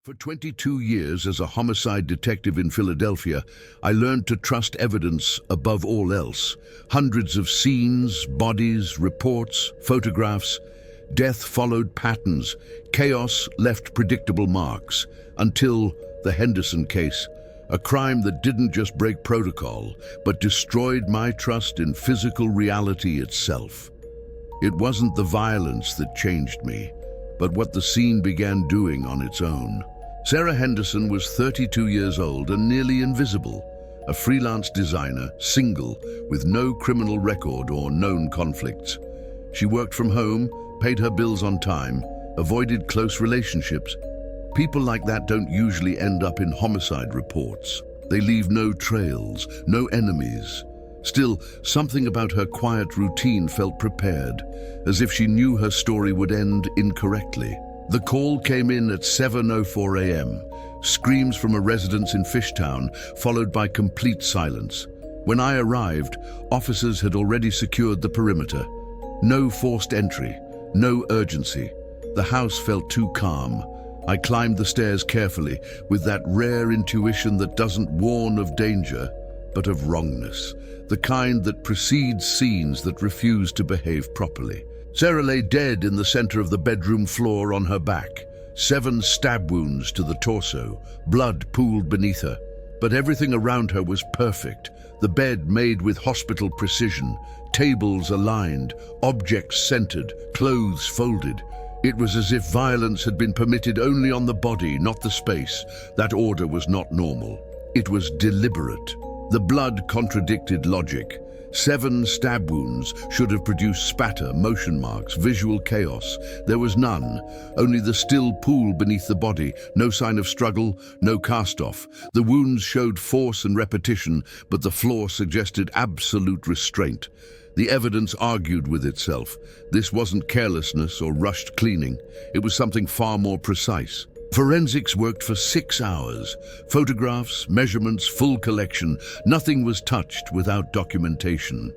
For 22 years as a homicide detective in Philadelphia, I learned to trust evidence above all else. Hundreds of scenes, bodies, reports, photographs. Death followed patterns. Chaos left predictable marks. Until the Henderson case, a crime that didn't just break protocol, but destroyed my trust in physical reality itself. It wasn't the violence that changed me, but what the scene began doing on its own. Sarah Henderson was 32 years old and nearly invisible, a freelance designer, single, with no criminal record or known conflicts. She worked from home, paid her bills on time, avoided close relationships. People like that don't usually end up in homicide reports. They leave no trails, no enemies. Still, something about her quiet routine felt prepared, as if she knew her story would end incorrectly. The call came in at 7:04 a.m., screams from a residence in Fishtown, followed by complete silence. When I arrived, officers had already secured the perimeter. No forced entry, no urgency. The house felt too calm. I climbed the stairs carefully, with that rare intuition that doesn't warn of danger, but of wrongness, the kind that precedes scenes that refuse to behave properly. Sarah lay dead in the center of the bedroom floor on her back. 7 stab wounds to the torso, blood pooled beneath her. But everything around her was perfect. The bed made with hospital precision, tables aligned, objects centered, clothes folded. It was as if violence had been permitted only on the body, not the space. That order was not normal. It was deliberate. The blood contradicted logic. 7 stab wounds should have produced spatter, motion marks, visual chaos. There was none, only the still pool beneath the body, no sign of struggle, no cast-off. The wounds showed force and repetition, but the floor suggested absolute restraint. The evidence argued with itself. This wasn't carelessness or rushed cleaning. It was something far more precise. Forensics worked for 6 hours. Photographs, measurements, full collection. Nothing was touched without documentation.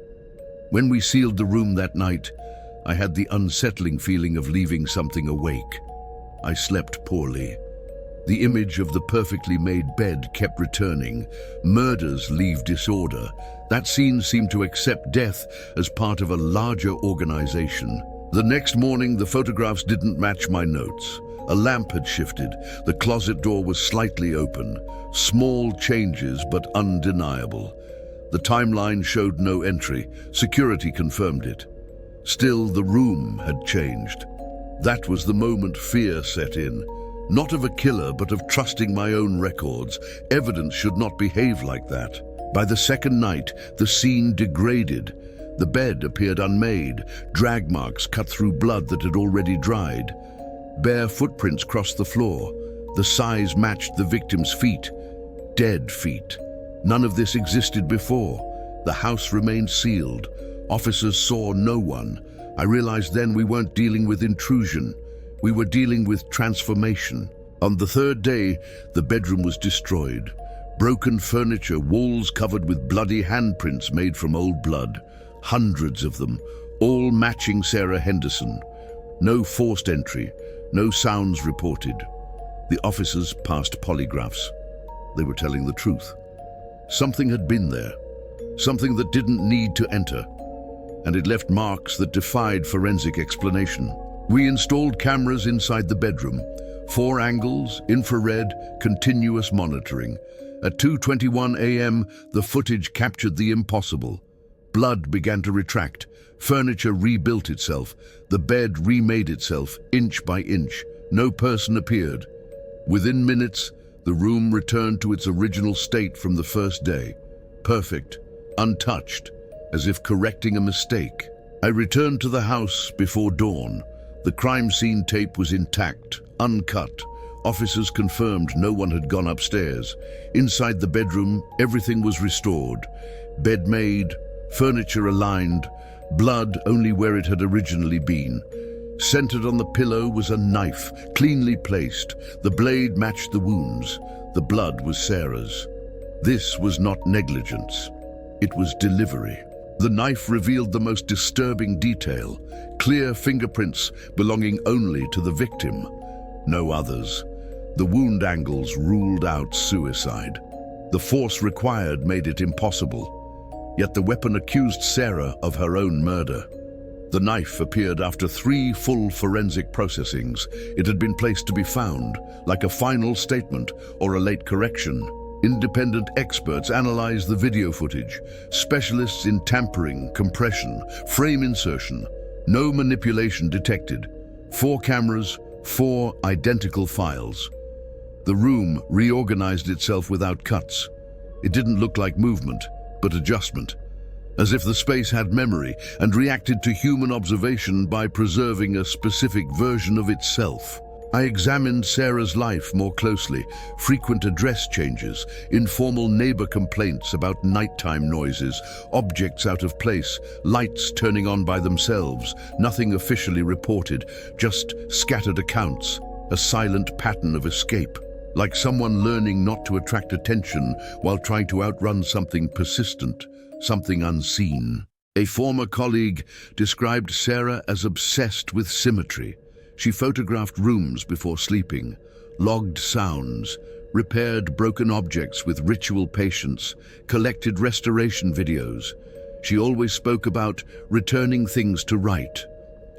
When we sealed the room that night, I had the unsettling feeling of leaving something awake. I slept poorly. The image of the perfectly made bed kept returning. Murders leave disorder. That scene seemed to accept death as part of a larger organization. The next morning, the photographs didn't match my notes. A lamp had shifted. The closet door was slightly open. Small changes, but undeniable. The timeline showed no entry. Security confirmed it. Still, the room had changed. That was the moment fear set in. Not of a killer, but of trusting my own records. Evidence should not behave like that. By the second night, the scene degraded. The bed appeared unmade, drag marks cut through blood that had already dried. Bare footprints crossed the floor. The size matched the victim's feet. Dead feet. None of this existed before. The house remained sealed. Officers saw no one. I realized then we weren't dealing with intrusion. We were dealing with transformation. On the 3rd day, the bedroom was destroyed. Broken furniture, walls covered with bloody handprints made from old blood. Hundreds of them, all matching Sarah Henderson. No forced entry, no sounds reported. The officers passed polygraphs. They were telling the truth. Something had been there, something that didn't need to enter, and it left marks that defied forensic explanation. We installed cameras inside the bedroom, 4 angles, infrared, continuous monitoring. At 2:21 a.m., the footage captured the impossible. Blood began to retract. Furniture rebuilt itself. The bed remade itself, inch by inch. No person appeared. Within minutes, the room returned to its original state from the first day. Perfect, untouched, as if correcting a mistake. I returned to the house before dawn. The crime scene tape was intact, uncut. Officers confirmed no one had gone upstairs. Inside the bedroom, everything was restored. Bed made, furniture aligned, blood only where it had originally been. Centered on the pillow was a knife, cleanly placed. The blade matched the wounds. The blood was Sarah's. This was not negligence. It was delivery. The knife revealed the most disturbing detail, clear fingerprints belonging only to the victim, no others. The wound angles ruled out suicide. The force required made it impossible. Yet the weapon accused Sarah of her own murder. The knife appeared after 3 full forensic processings. It had been placed to be found, like a final statement or a late correction. Independent experts analyzed the video footage, specialists in tampering, compression, frame insertion. No manipulation detected. 4 cameras, 4 identical files. The room reorganized itself without cuts. It didn't look like movement, but adjustment, as if the space had memory and reacted to human observation by preserving a specific version of itself. I examined Sarah's life more closely. Frequent address changes, informal neighbor complaints about nighttime noises, objects out of place, lights turning on by themselves, nothing officially reported, just scattered accounts, a silent pattern of escape, like someone learning not to attract attention while trying to outrun something persistent, something unseen. A former colleague described Sarah as obsessed with symmetry. She photographed rooms before sleeping, logged sounds, repaired broken objects with ritual patience, collected restoration videos. She always spoke about returning things to right.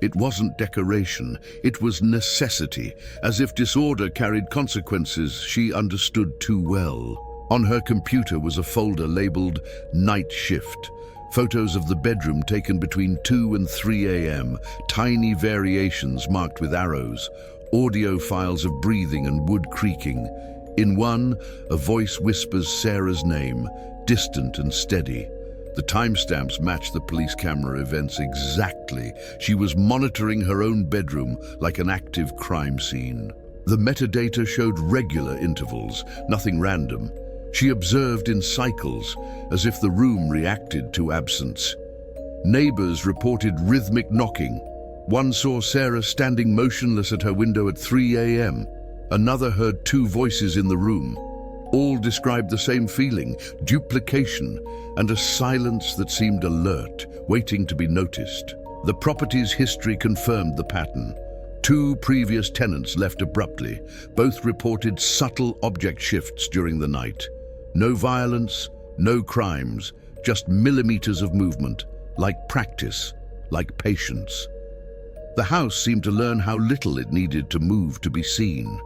It wasn't decoration, it was necessity, as if disorder carried consequences she understood too well. On her computer was a folder labeled Night Shift. Photos of the bedroom taken between 2 and 3 a.m., tiny variations marked with arrows, audio files of breathing and wood creaking. In one, a voice whispers Sarah's name, distant and steady. The timestamps match the police camera events exactly. She was monitoring her own bedroom like an active crime scene. The metadata showed regular intervals, nothing random. She observed in cycles, as if the room reacted to absence. Neighbors reported rhythmic knocking. One saw Sarah standing motionless at her window at 3 a.m. Another heard 2 voices in the room. All described the same feeling, duplication, and a silence that seemed alert, waiting to be noticed. The property's history confirmed the pattern. 2 previous tenants left abruptly. Both reported subtle object shifts during the night. No violence, no crimes, just millimeters of movement, like practice, like patience. The house seemed to learn how little it needed to move to be seen.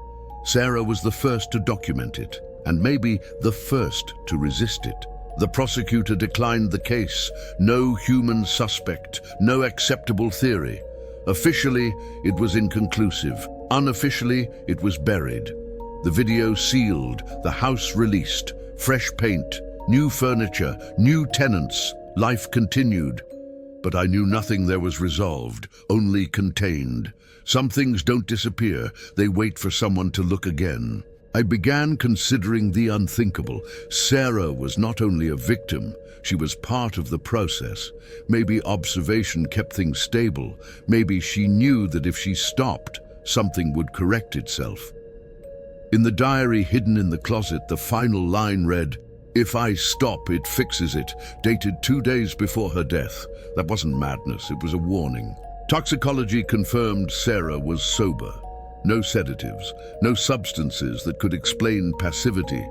Sarah was the first to document it, and maybe the first to resist it. The prosecutor declined the case. No human suspect, no acceptable theory. Officially, it was inconclusive. Unofficially, it was buried. The video sealed, the house released. Fresh paint, new furniture, new tenants. Life continued. But I knew nothing there was resolved, only contained. Some things don't disappear, they wait for someone to look again. I began considering the unthinkable. Sarah was not only a victim, she was part of the process. Maybe observation kept things stable. Maybe she knew that if she stopped, something would correct itself. In the diary hidden in the closet, the final line read, "If I stop, it fixes it," dated 2 days before her death. That wasn't madness, it was a warning. Toxicology confirmed Sarah was sober. No sedatives, no substances that could explain passivity.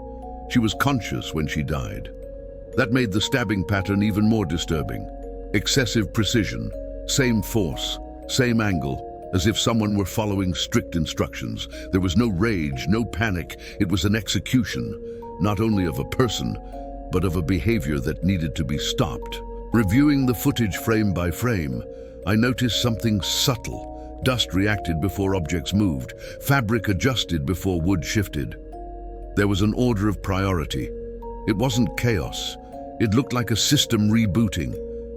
She was conscious when she died. That made the stabbing pattern even more disturbing. Excessive precision, same force, same angle, as if someone were following strict instructions. There was no rage, no panic. It was an execution, not only of a person, but of a behavior that needed to be stopped. Reviewing the footage frame by frame, I noticed something subtle. Dust reacted before objects moved. Fabric adjusted before wood shifted. There was an order of priority. It wasn't chaos. It looked like a system rebooting.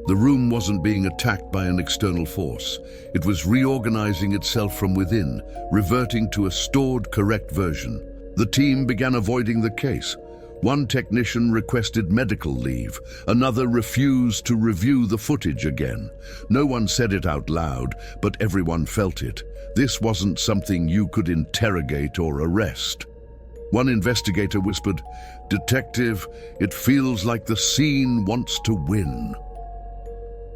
The room wasn't being attacked by an external force. It was reorganizing itself from within, reverting to a stored, correct version. The team began avoiding the case. One technician requested medical leave. Another refused to review the footage again. No one said it out loud, but everyone felt it. This wasn't something you could interrogate or arrest. One investigator whispered, "Detective, it feels like the scene wants to win."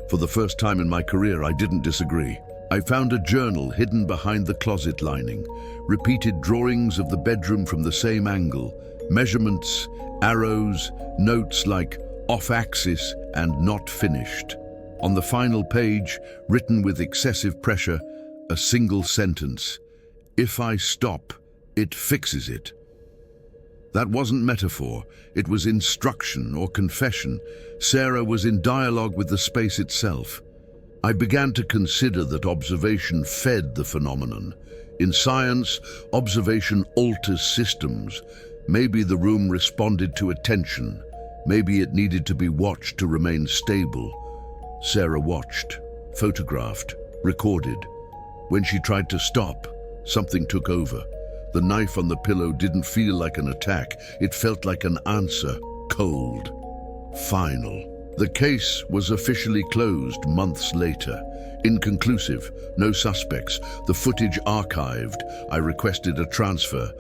For the first time in my career, I didn't disagree. I found a journal hidden behind the closet lining, repeated drawings of the bedroom from the same angle, measurements, arrows, notes like off-axis and not finished. On the final page, written with excessive pressure, a single sentence: "If I stop, it fixes it." That wasn't metaphor, it was instruction or confession. Sarah was in dialogue with the space itself. I began to consider that observation fed the phenomenon. In science, observation alters systems. Maybe the room responded to attention. Maybe it needed to be watched to remain stable. Sarah watched, photographed, recorded. When she tried to stop, something took over. The knife on the pillow didn't feel like an attack. It felt like an answer, cold, final. The case was officially closed months later. Inconclusive, no suspects, the footage archived. I requested a transfer.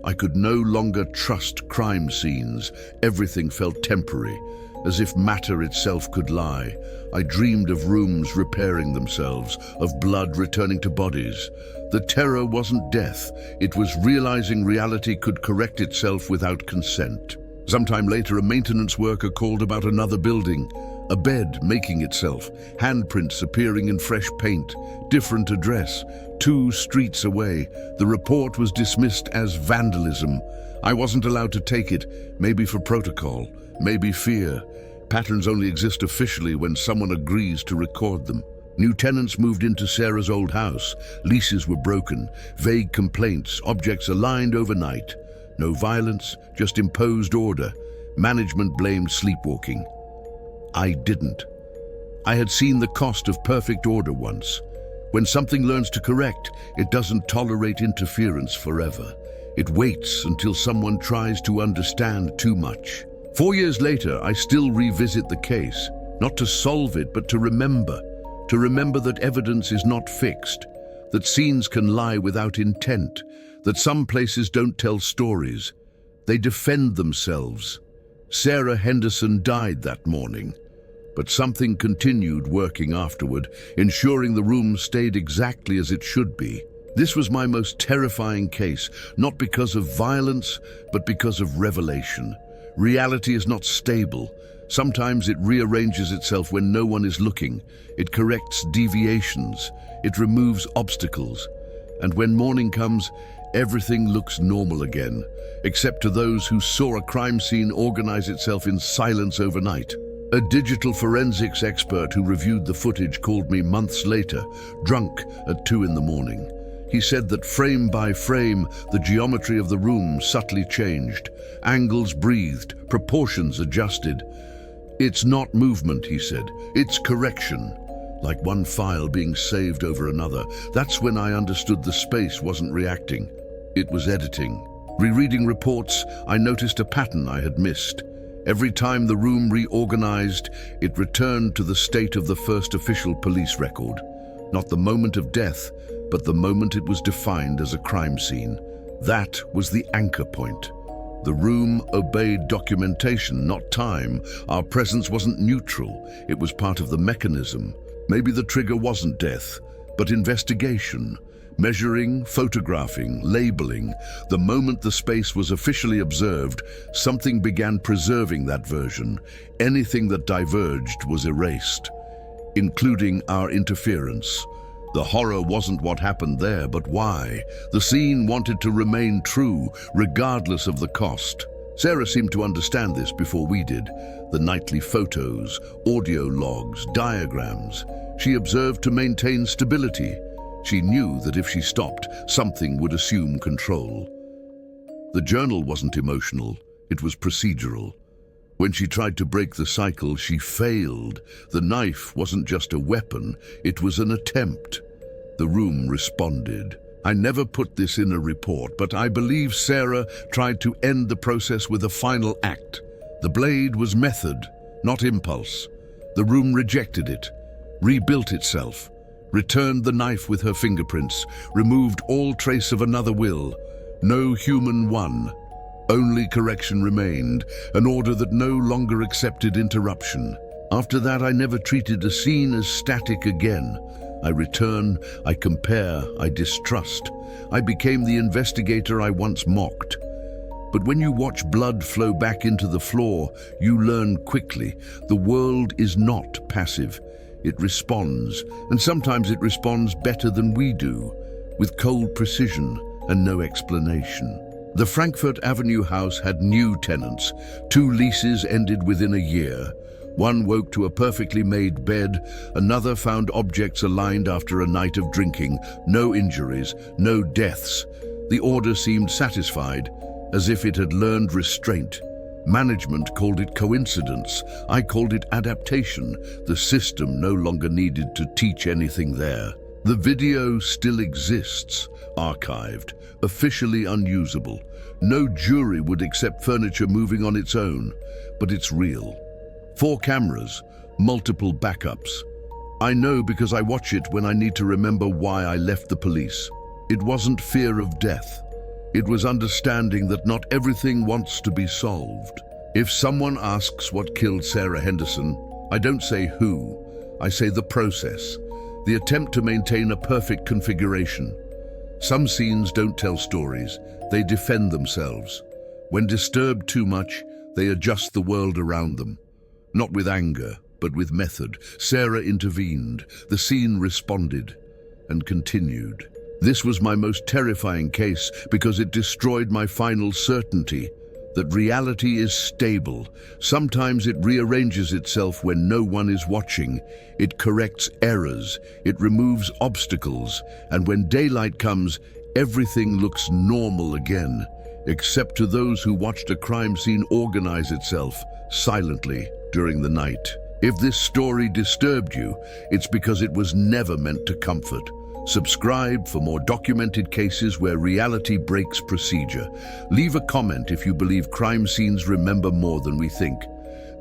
I could no longer trust crime scenes. Everything felt temporary, as if matter itself could lie. I dreamed of rooms repairing themselves, of blood returning to bodies. The terror wasn't death. It was realizing reality could correct itself without consent. Sometime later, a maintenance worker called about another building. A bed making itself, handprints appearing in fresh paint, different address, 2 streets away. The report was dismissed as vandalism. I wasn't allowed to take it, maybe for protocol, maybe fear. Patterns only exist officially when someone agrees to record them. New tenants moved into Sarah's old house. Leases were broken, vague complaints, objects aligned overnight. No violence, just imposed order. Management blamed sleepwalking. I didn't. I had seen the cost of perfect order once. When something learns to correct, it doesn't tolerate interference forever. It waits until someone tries to understand too much. 4 years later, I still revisit the case, not to solve it, but to remember that evidence is not fixed, that scenes can lie without intent, that some places don't tell stories. They defend themselves. Sarah Henderson died that morning, but something continued working afterward, ensuring the room stayed exactly as it should be. This was my most terrifying case, not because of violence, but because of revelation. Reality is not stable. Sometimes it rearranges itself when no one is looking. It corrects deviations. It removes obstacles. And when morning comes, everything looks normal again, except to those who saw a crime scene organize itself in silence overnight. A digital forensics expert who reviewed the footage called me months later, drunk at 2 in the morning. He said that frame by frame, the geometry of the room subtly changed. Angles breathed, proportions adjusted. "It's not movement," he said. "It's correction." Like one file being saved over another. That's when I understood the space wasn't reacting. It was editing. Rereading reports, I noticed a pattern I had missed. Every time the room reorganized, it returned to the state of the first official police record. Not the moment of death, but the moment it was defined as a crime scene. That was the anchor point. The room obeyed documentation, not time. Our presence wasn't neutral. It was part of the mechanism. Maybe the trigger wasn't death, but investigation. Measuring, photographing, labeling. The moment the space was officially observed, something began preserving that version. Anything that diverged was erased, including our interference. The horror wasn't what happened there, but why. The scene wanted to remain true, regardless of the cost. Sarah seemed to understand this before we did. The nightly photos, audio logs, diagrams. She observed to maintain stability. She knew that if she stopped, something would assume control. The journal wasn't emotional, it was procedural. When she tried to break the cycle, she failed. The knife wasn't just a weapon, it was an attempt. The room responded. I never put this in a report, but I believe Sarah tried to end the process with a final act. The blade was method, not impulse. The room rejected it, rebuilt itself, returned the knife with her fingerprints, removed all trace of another will. No human won. Only correction remained, an order that no longer accepted interruption. After that, I never treated a scene as static again. I return, I compare, I distrust. I became the investigator I once mocked. But when you watch blood flow back into the floor, you learn quickly. The world is not passive. It responds, and sometimes it responds better than we do, with cold precision and no explanation. The Frankfurt Avenue house had new tenants. 2 leases ended within a year. One woke to a perfectly made bed, another found objects aligned after a night of drinking. No injuries, no deaths. The order seemed satisfied, as if it had learned restraint. Management called it coincidence. I called it adaptation. The system no longer needed to teach anything there. The video still exists, archived, officially unusable. No jury would accept furniture moving on its own, but it's real. 4 cameras, multiple backups. I know because I watch it when I need to remember why I left the police. It wasn't fear of death. It was understanding that not everything wants to be solved. If someone asks what killed Sarah Henderson, I don't say who, I say the process, the attempt to maintain a perfect configuration. Some scenes don't tell stories, they defend themselves. When disturbed too much, they adjust the world around them. Not with anger, but with method. Sarah intervened, the scene responded, and continued. This was my most terrifying case because it destroyed my final certainty that reality is stable. Sometimes it rearranges itself when no one is watching. It corrects errors, it removes obstacles, and when daylight comes, everything looks normal again, except to those who watched a crime scene organize itself silently during the night. If this story disturbed you, it's because it was never meant to comfort. Subscribe for more documented cases where reality breaks procedure. Leave a comment if you believe crime scenes remember more than we think.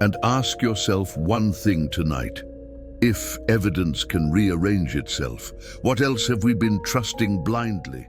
And ask yourself one thing tonight. If evidence can rearrange itself, what else have we been trusting blindly?